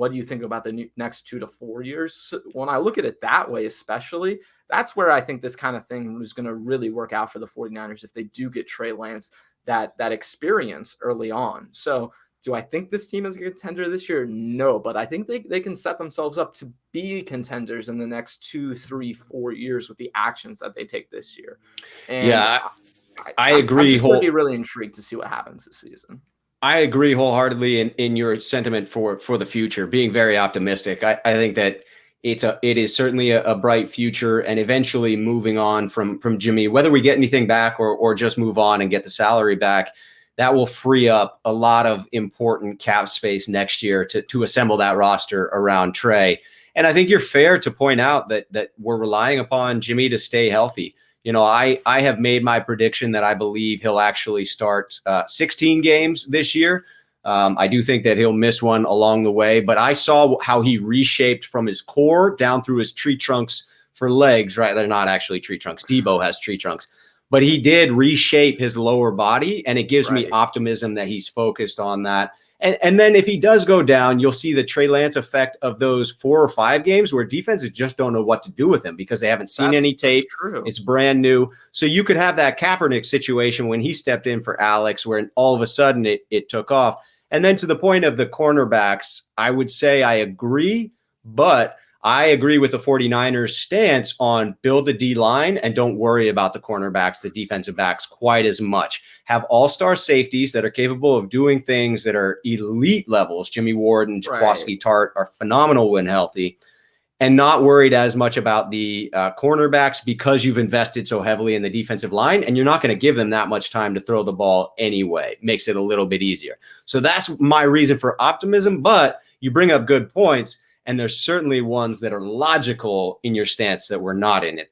what do you think about the next 2 to 4 years? So when I look at it that way, especially, that's where I think this kind of thing is going to really work out for the 49ers if they do get Trey Lance that experience early on. So do I think this team is a contender this year? No, but I think they can set themselves up to be contenders in the next 2, 3, 4 years with the actions that they take this year. And yeah, I agree. I'm just going to be really intrigued to see what happens this season. I agree wholeheartedly in your sentiment for the future, being very optimistic. I think that it is certainly a bright future, and eventually moving on from Jimmy, whether we get anything back or just move on and get the salary back, that will free up a lot of important cap space next year to assemble that roster around Trey. And I think you're fair to point out that we're relying upon Jimmy to stay healthy. You know, I have made my prediction that I believe he'll actually start 16 games this year. I do think that he'll miss one along the way, but I saw how he reshaped from his core down through his tree trunks for legs, right? They're not actually tree trunks. Debo has tree trunks, but he did reshape his lower body, and it gives me optimism that he's focused on that. And then if he does go down, you'll see the Trey Lance effect of those 4 or 5 games where defenses just don't know what to do with him because they haven't seen any tape. It's brand new. So you could have that Kaepernick situation when he stepped in for Alex, where all of a sudden it took off. And then to the point of the cornerbacks, I would say I agree, but I agree with the 49ers stance on build the D-line and don't worry about the cornerbacks, the defensive backs quite as much. Have all-star safeties that are capable of doing things that are elite levels. Jimmy Ward and Jaquaski Tart are phenomenal when healthy, and not worried as much about the cornerbacks because you've invested so heavily in the defensive line, and you're not going to give them that much time to throw the ball anyway. Makes it a little bit easier. So that's my reason for optimism, but you bring up good points. And there's certainly ones that are logical in your stance that we're not in it.